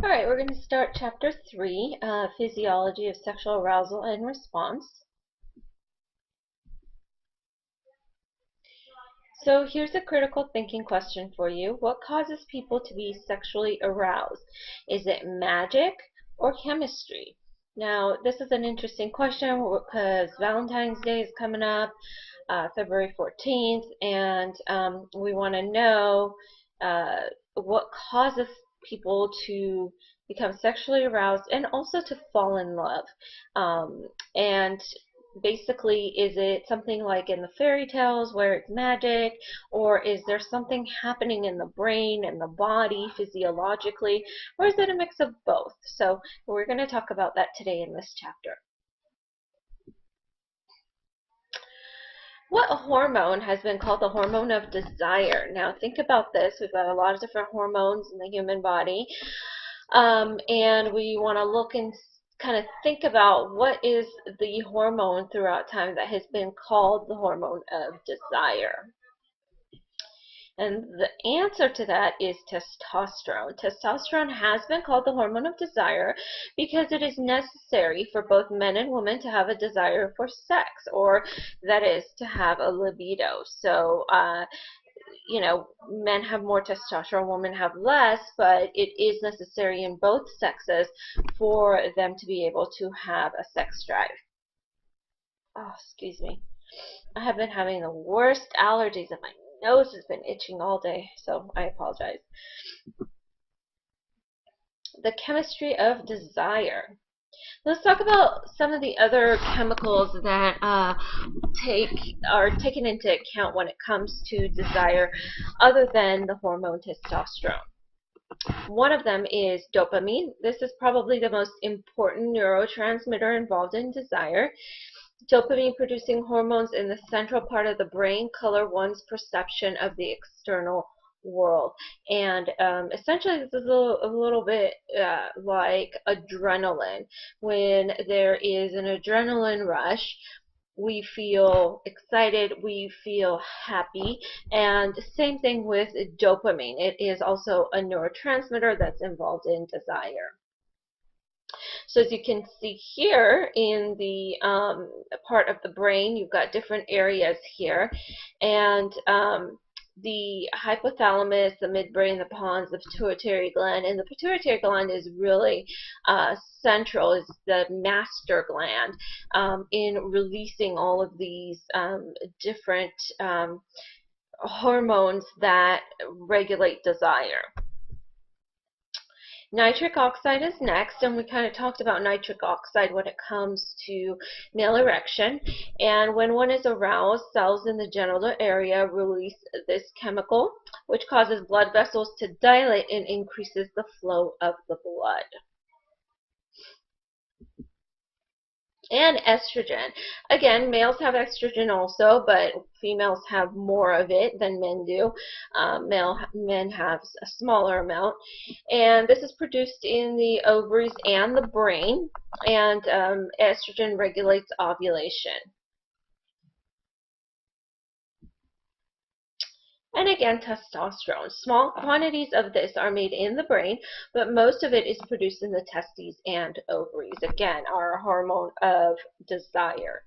All right, we're going to start Chapter 3, Physiology of Sexual Arousal and Response. So here's a critical thinking question for you. What causes people to be sexually aroused? Is it magic or chemistry? Now, this is an interesting question because Valentine's Day is coming up, February 14th, and we want to know what causes people to become sexually aroused and also to fall in love. And basically, is it something like in the fairy tales where it's magic, or is there something happening in the brain and the body physiologically, or is it a mix of both? So we're going to talk about that today in this chapter. What hormone has been called the hormone of desire? Now think about this. We've got a lot of different hormones in the human body, and we want to look and kind of think about what is the hormone throughout time that has been called the hormone of desire. And the answer to that is testosterone. Testosterone has been called the hormone of desire because it is necessary for both men and women to have a desire for sex, or that is, to have a libido. So, men have more testosterone, women have less, but it is necessary in both sexes for them to be able to have a sex drive. Oh, excuse me. I have been having the worst allergies, and my nose has been itching all day, so I apologize. The chemistry of desire. Let's talk about some of the other chemicals that are taken into account when it comes to desire other than the hormone testosterone. One of them is dopamine. This is probably the most important neurotransmitter involved in desire. Dopamine producing hormones in the central part of the brain color one's perception of the external world. And essentially this is a little bit like adrenaline. When there is an adrenaline rush, we feel excited, we feel happy, and same thing with dopamine. It is also a neurotransmitter that's involved in desire. So as you can see here in the part of the brain, you've got different areas here, and the hypothalamus, the midbrain, the pons, the pituitary gland, and the pituitary gland is really central, is the master gland in releasing all of these different hormones that regulate desire. Nitric oxide is next, and we kind of talked about nitric oxide when it comes to male erection. And when one is aroused, cells in the genital area release this chemical, which causes blood vessels to dilate and increases the flow of the blood. And estrogen. Again, males have estrogen also, but females have more of it than men do. Men have a smaller amount. And this is produced in the ovaries and the brain. And estrogen regulates ovulation. And again, testosterone. Small quantities of this are made in the brain, but most of it is produced in the testes and ovaries. Again, our hormone of desire.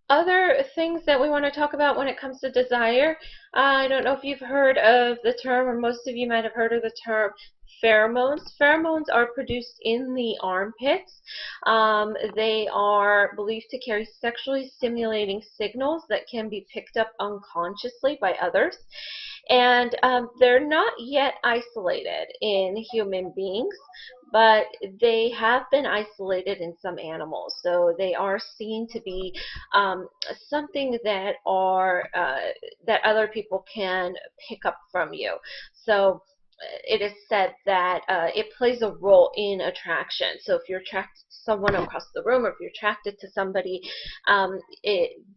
Other things that we want to talk about when it comes to desire, I don't know if you've heard of the term, or most of you might have heard of the term pheromones. Pheromones are produced in the armpits. They are believed to carry sexually stimulating signals that can be picked up unconsciously by others. And they're not yet isolated in human beings, but they have been isolated in some animals. So they are seen to be something that that other people can pick up from you. So it is said that it plays a role in attraction. So if you're attracted to someone across the room, or if you're attracted to somebody,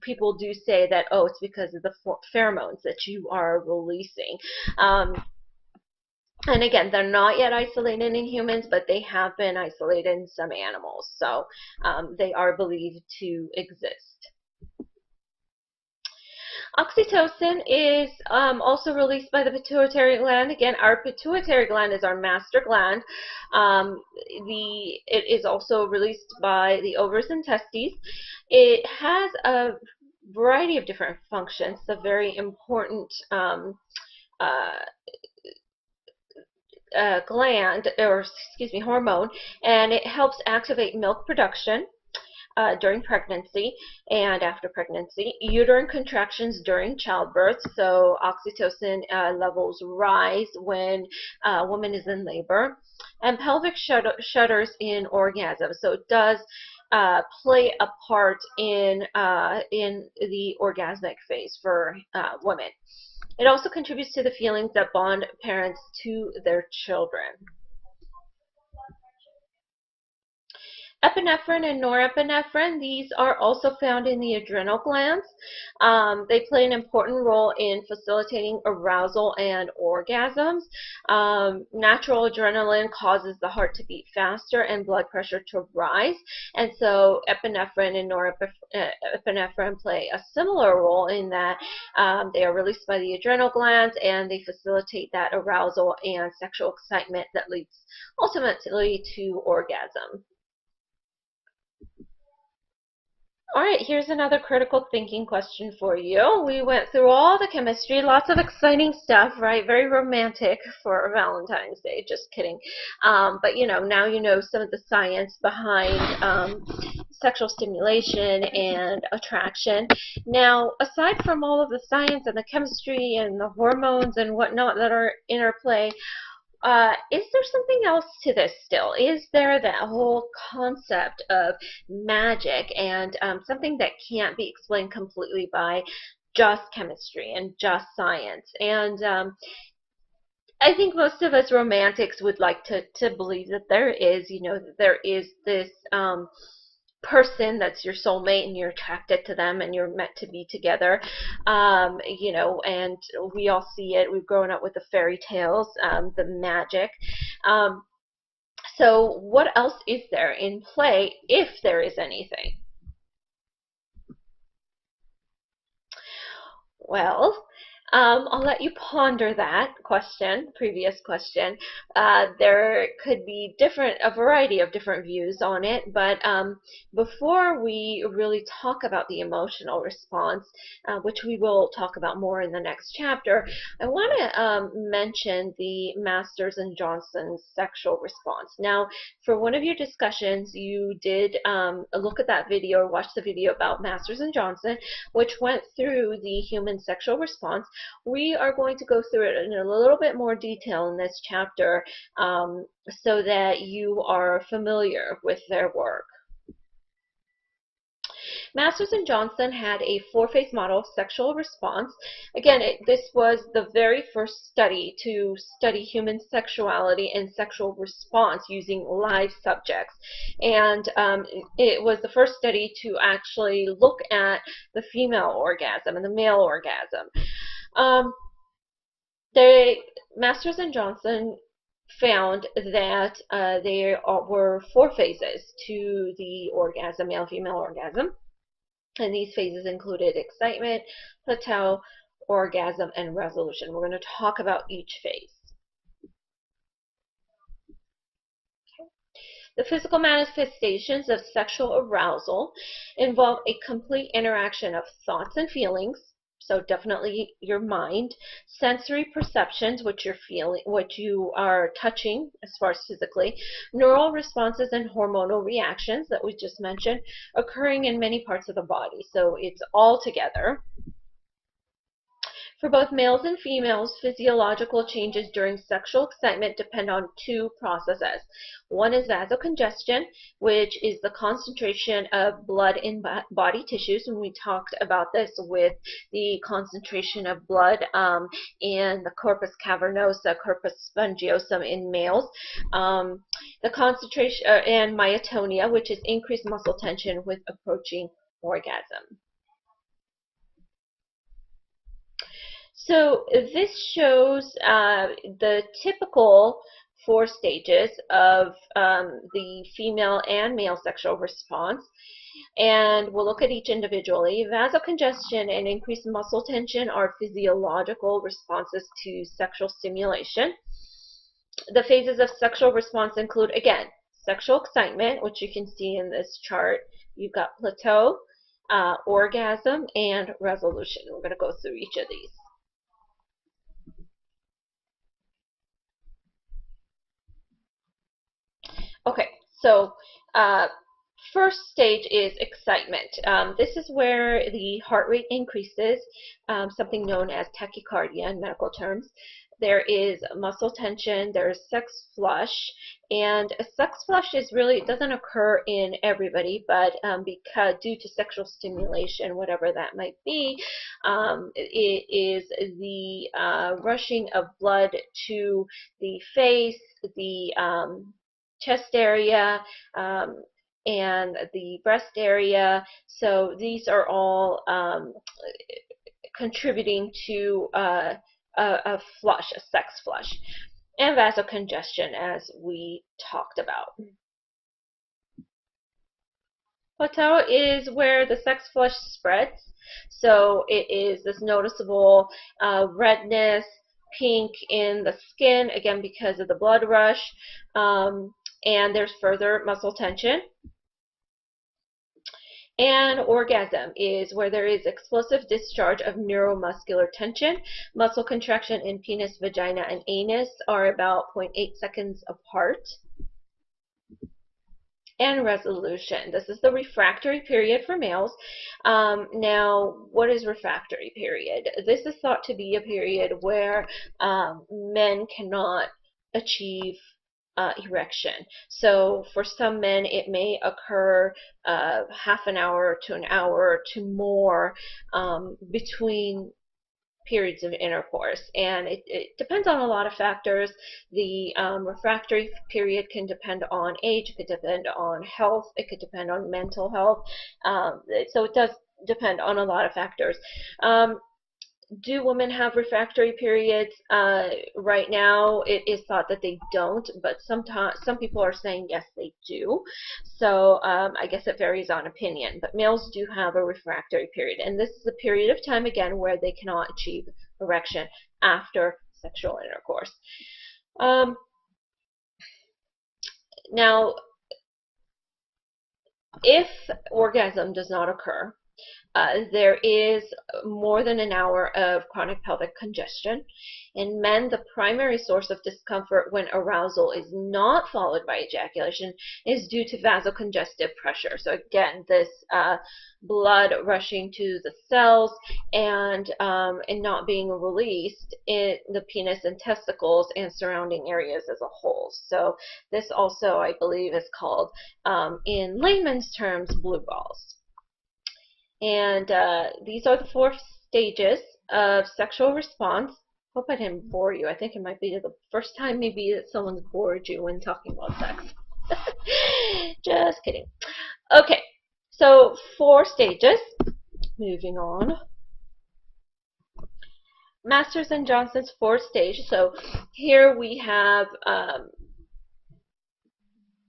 people do say that, oh, it's because of the pheromones that you are releasing. And again, they're not yet isolated in humans, but they have been isolated in some animals. So they are believed to exist. Oxytocin is also released by the pituitary gland. Again, our pituitary gland is our master gland. It is also released by the ovaries and testes. It has a variety of different functions. It's a very important uh, gland, or excuse me, hormone, and it helps activate milk production during pregnancy and after pregnancy, uterine contractions during childbirth. So oxytocin levels rise when a woman is in labor, and pelvic shudders in orgasm. So it does play a part in the orgasmic phase for women. It also contributes to the feelings that bond parents to their children. Epinephrine and norepinephrine, these are also found in the adrenal glands. They play an important role in facilitating arousal and orgasms. Natural adrenaline causes the heart to beat faster and blood pressure to rise, and so epinephrine and norepinephrine play a similar role in that they are released by the adrenal glands, and they facilitate that arousal and sexual excitement that leads ultimately to orgasm. All right, here's another critical thinking question for you. We went through all the chemistry, lots of exciting stuff, right? Very romantic for Valentine's Day. Just kidding. But you know, now you know some of the science behind sexual stimulation and attraction. Now, aside from all of the science and the chemistry and the hormones and whatnot that are interplay, is there something else to this still? Is there that whole concept of magic and something that can't be explained completely by just chemistry and just science? And I think most of us romantics would like to believe that there is, you know, that there is this person that's your soulmate and you're attracted to them and you're meant to be together, you know, and we all see it. We've grown up with the fairy tales, the magic. So what else is there in play, if there is anything? Well, I'll let you ponder that question, previous question. There could be a variety of different views on it, but before we really talk about the emotional response, which we will talk about more in the next chapter, I want to mention the Masters and Johnson's sexual response. Now, for one of your discussions, you did look at that video or watch the video about Masters and Johnson, which went through the human sexual response. We are going to go through it in a little bit more detail in this chapter, so that you are familiar with their work. Masters and Johnson had a four-phase model of sexual response. Again, this was the very first study to study human sexuality and sexual response using live subjects. And it was the first study to actually look at the female orgasm and the male orgasm. Masters and Johnson found that there were four phases to the orgasm, male-female orgasm. And these phases included excitement, plateau, orgasm, and resolution. We're going to talk about each phase. Okay. The physical manifestations of sexual arousal involve a complete interaction of thoughts and feelings, so definitely your mind, sensory perceptions, what you're feeling, what you are touching as far as physically, neural responses and hormonal reactions that we just mentioned, occurring in many parts of the body. So it's all together. For both males and females, physiological changes during sexual excitement depend on two processes. One is vasocongestion, which is the concentration of blood in body tissues, and we talked about this with the concentration of blood in the corpus cavernosa, corpus spongiosum in males. The concentration and myotonia, which is increased muscle tension with approaching orgasm. So this shows the typical four stages of the female and male sexual response. and we'll look at each individually. Vasocongestion and increased muscle tension are physiological responses to sexual stimulation. The phases of sexual response include, again, sexual excitement, which you can see in this chart. You've got plateau, orgasm, and resolution. We're going to go through each of these. Okay, so first stage is excitement. This is where the heart rate increases, something known as tachycardia in medical terms. There is muscle tension, there's sex flush, and a sex flush is really, it doesn't occur in everybody, but because due to sexual stimulation, whatever that might be, it is the rushing of blood to the face, the chest area, and the breast area. So these are all contributing to a flush, a sex flush, and vasocongestion, as we talked about. Plateau is where the sex flush spreads. So it is this noticeable redness, pink in the skin, again because of the blood rush, and there's further muscle tension. And orgasm is where there is explosive discharge of neuromuscular tension. Muscle contraction in penis, vagina, and anus are about 0.8 seconds apart. And resolution. This is the refractory period for males. Now, what is refractory period? This is thought to be a period where men cannot achieve erection. So for some men it may occur half an hour to an hour to more between periods of intercourse, and it depends on a lot of factors. The refractory period can depend on age, it could depend on health, it could depend on mental health, so it does depend on a lot of factors. Do women have refractory periods? Right now it is thought that they don't, but some people are saying yes, they do. So I guess it varies on opinion, but males do have a refractory period, and this is a period of time, again, where they cannot achieve erection after sexual intercourse. Now, if orgasm does not occur, there is more than an hour of chronic pelvic congestion. In men, the primary source of discomfort when arousal is not followed by ejaculation is due to vasocongestive pressure. So again, this blood rushing to the cells and not being released in the penis and testicles and surrounding areas as a whole. So this also, I believe, is called, in layman's terms, blue balls. And these are the 4 stages of sexual response. Hope I didn't bore you. I think it might be the first time maybe that someone's bored you when talking about sex. Just kidding. Okay, so 4 stages. Moving on. Masters and Johnson's 4 stage. So here we have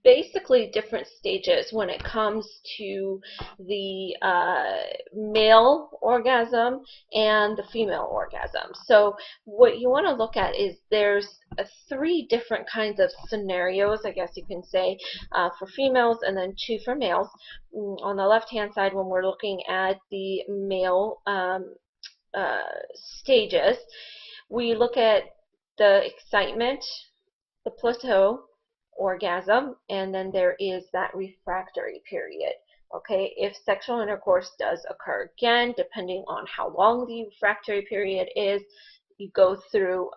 basically different stages when it comes to the male orgasm and the female orgasm. So what you want to look at is there's 3 different kinds of scenarios, I guess you can say, for females, and then 2 for males. On the left hand side, when we're looking at the male stages, we look at the excitement, the plateau, orgasm, and then there is that refractory period. Okay, if sexual intercourse does occur, again, depending on how long the refractory period is, you go through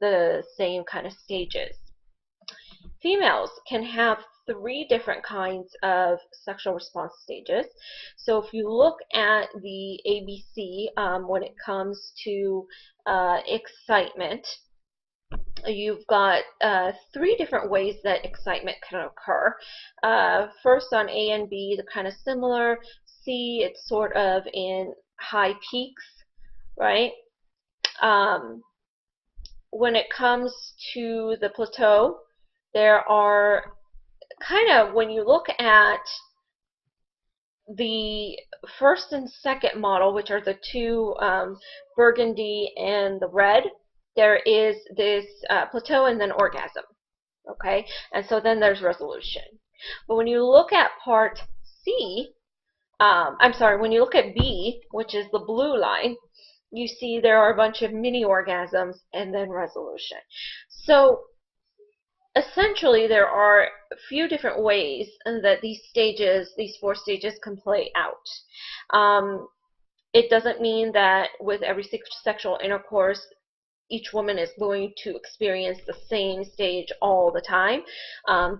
the same kind of stages. Females can have 3 different kinds of sexual response stages. So if you look at the ABC, when it comes to excitement, you've got 3 different ways that excitement can occur. First, on A and B, they're kind of similar. C, it's sort of in high peaks, right? When it comes to the plateau, there are kind of, when you look at the first and second model, which are the two burgundy and the red, there is this plateau and then orgasm. Okay, and so then there's resolution. But when you look at part C, I'm sorry, when you look at B, which is the blue line, you see there are a bunch of mini orgasms and then resolution. So essentially, there are a few different ways that these stages, these 4 stages, can play out. It doesn't mean that with every sexual intercourse, each woman is going to experience the same stage all the time.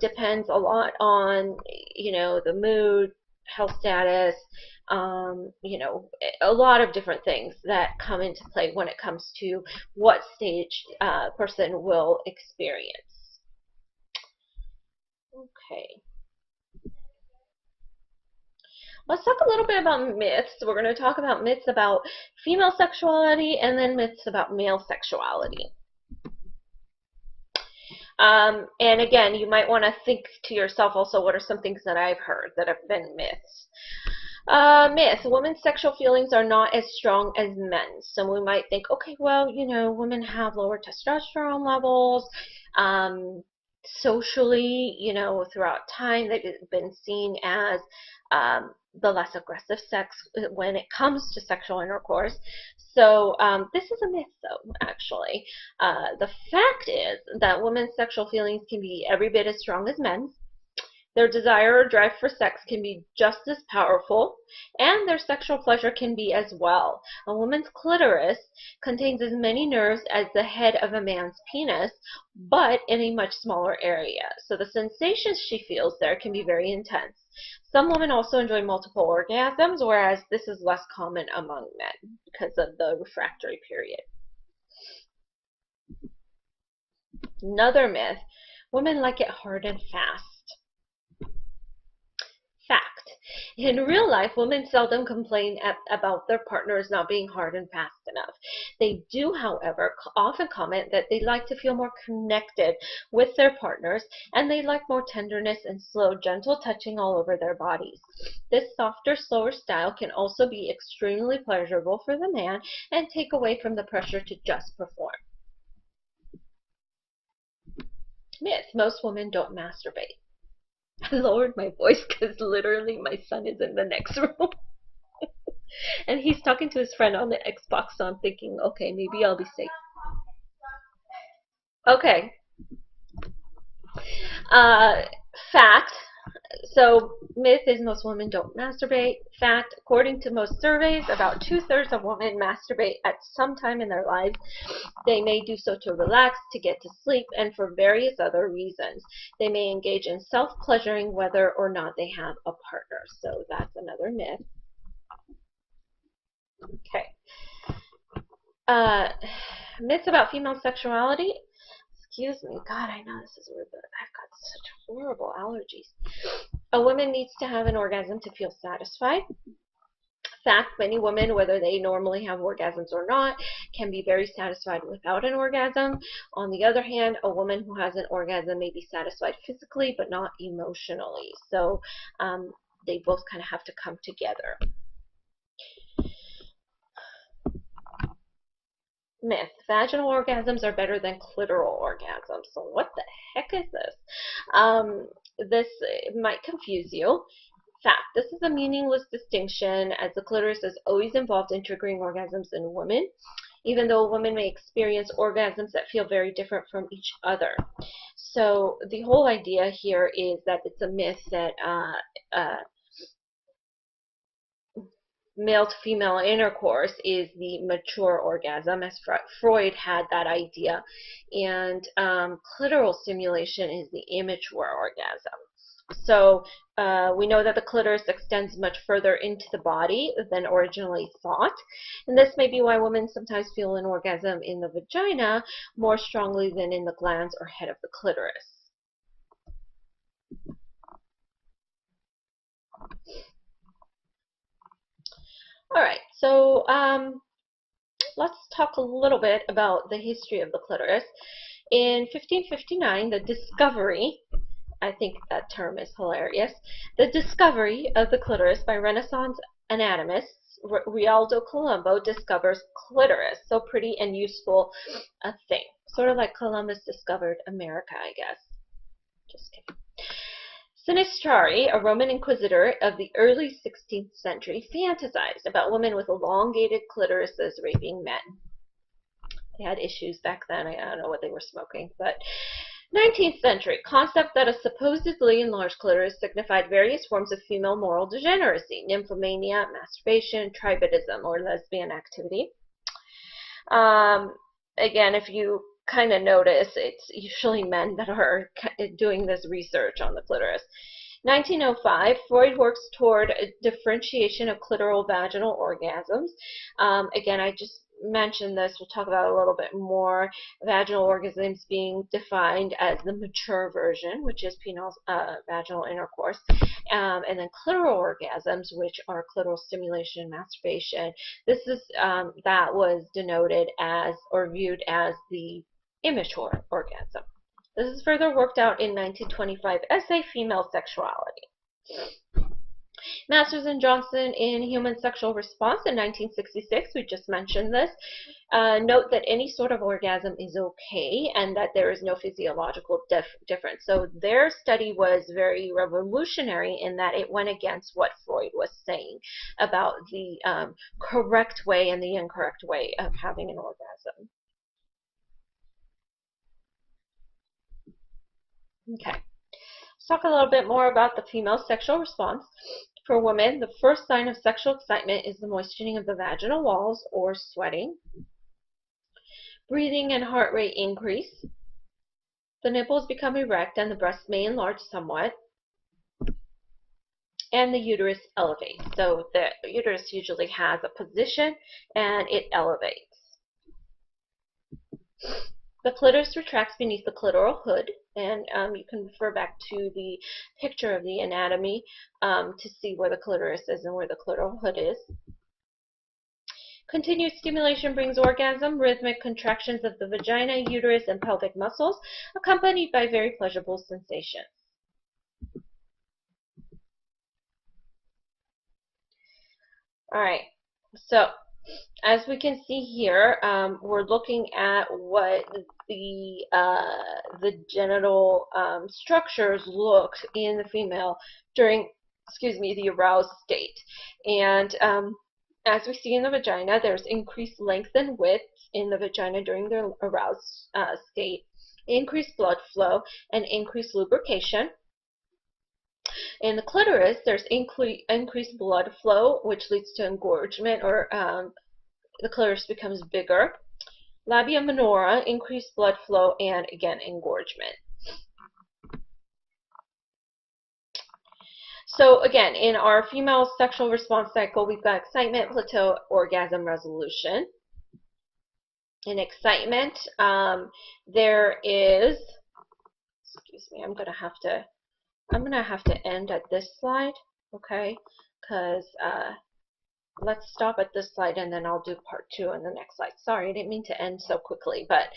Depends a lot on, the mood, health status, a lot of different things that come into play when it comes to what stage a person will experience. Okay. Let's talk a little bit about myths. We're going to talk about myths about female sexuality and then myths about male sexuality. And again, you might want to think to yourself also, what are some things that I've heard that have been myths? Myth, women's sexual feelings are not as strong as men's. So we might think, okay, well, women have lower testosterone levels. Socially, throughout time, they've been seen as the less aggressive sex when it comes to sexual intercourse. So this is a myth, though, actually. The fact is that women's sexual feelings can be every bit as strong as men's. Their desire or drive for sex can be just as powerful, and their sexual pleasure can be as well. A woman's clitoris contains as many nerves as the head of a man's penis, but in a much smaller area. So the sensations she feels there can be very intense. Some women also enjoy multiple orgasms, whereas this is less common among men because of the refractory period. Another myth, women like it hard and fast. Fact. In real life, women seldom complain about their partners not being hard and fast enough. They do, however, often comment that they like to feel more connected with their partners, and they like more tenderness and slow, gentle touching all over their bodies. This softer, slower style can also be extremely pleasurable for the man and take away from the pressure to just perform. Myth, most women don't masturbate. I lowered my voice because literally my son is in the next room. And he's talking to his friend on the Xbox, so I'm thinking, okay, maybe I'll be safe. Okay. Fact. So, myth is most women don't masturbate. Fact, according to most surveys, about 2/3 of women masturbate at some time in their lives. They may do so to relax, to get to sleep, and for various other reasons. They may engage in self-pleasuring whether or not they have a partner. So that's another myth. Okay. Myths about female sexuality. Excuse me. God, I know this is weird, but I've got such horrible allergies. A woman needs to have an orgasm to feel satisfied. Fact, many women, whether they normally have orgasms or not, can be very satisfied without an orgasm. On the other hand, a woman who has an orgasm may be satisfied physically but not emotionally. So they both kind of have to come together. Myth, vaginal orgasms are better than clitoral orgasms. So what the heck is this? This might confuse you. Fact, this is a meaningless distinction as the clitoris is always involved in triggering orgasms in women, even though women may experience orgasms that feel very different from each other. So the whole idea here is that it's a myth that male to female intercourse is the mature orgasm, as Freud had that idea, and clitoral stimulation is the immature orgasm. So we know that the clitoris extends much further into the body than originally thought, and this may be why women sometimes feel an orgasm in the vagina more strongly than in the glans or head of the clitoris. Alright, so let's talk a little bit about the history of the clitoris. In 1559, the discovery I think that term is hilarious. The discovery of the clitoris by Renaissance anatomist Rialdo Colombo discovers clitoris. So pretty and useful a thing. Sort of like Columbus discovered America, I guess. Just kidding. Sinistrari, a Roman inquisitor of the early 16th century, fantasized about women with elongated clitorises raping men. They had issues back then. I don't know what they were smoking, but 19th century, concept that a supposedly enlarged clitoris signified various forms of female moral degeneracy, nymphomania, masturbation, tribadism, or lesbian activity. Again, if you kind of notice, it's usually men that are doing this research on the clitoris. 1905, Freud works toward a differentiation of clitoral vaginal orgasms. Again, I just mentioned this. We'll talk about it a little bit more. Vaginal orgasms being defined as the mature version, which is penile vaginal intercourse, and then clitoral orgasms, which are clitoral stimulation and masturbation. This is that was denoted as or viewed as the immature orgasm. This is further worked out in 1925 essay Female Sexuality. Masters and Johnson in Human Sexual Response in 1966, we just mentioned this. Note that any sort of orgasm is okay and that there is no physiological difference. So their study was very revolutionary in that it went against what Freud was saying about the correct way and the incorrect way of having an orgasm. Okay, let's talk a little bit more about the female sexual response. For women, the first sign of sexual excitement is the moistening of the vaginal walls or sweating. Breathing and heart rate increase. The nipples become erect and the breasts may enlarge somewhat. And the uterus elevates. So the uterus usually has a position and it elevates. The clitoris retracts beneath the clitoral hood, and you can refer back to the picture of the anatomy to see where the clitoris is and where the clitoral hood is. Continued stimulation brings orgasm, rhythmic contractions of the vagina, uterus, and pelvic muscles, accompanied by very pleasurable sensations. All right, so as we can see here, we're looking at what the genital structures look in the female during, the aroused state. And as we see in the vagina, there's increased length and width in the vagina during the aroused state, increased blood flow, and increased lubrication. In the clitoris, there's increased blood flow, which leads to engorgement, or the clitoris becomes bigger. Labia minora, increased blood flow, and again, engorgement. So again, in our female sexual response cycle, we've got excitement, plateau, orgasm, resolution. In excitement, there is, I'm gonna have to end at this slide, okay? Because let's stop at this slide and then I'll do part 2 in the next slide. Sorry, I didn't mean to end so quickly, but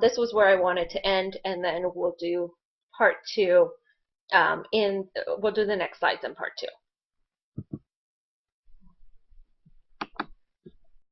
this was where I wanted to end, and then we'll do part 2 we'll do the next slides in part 2.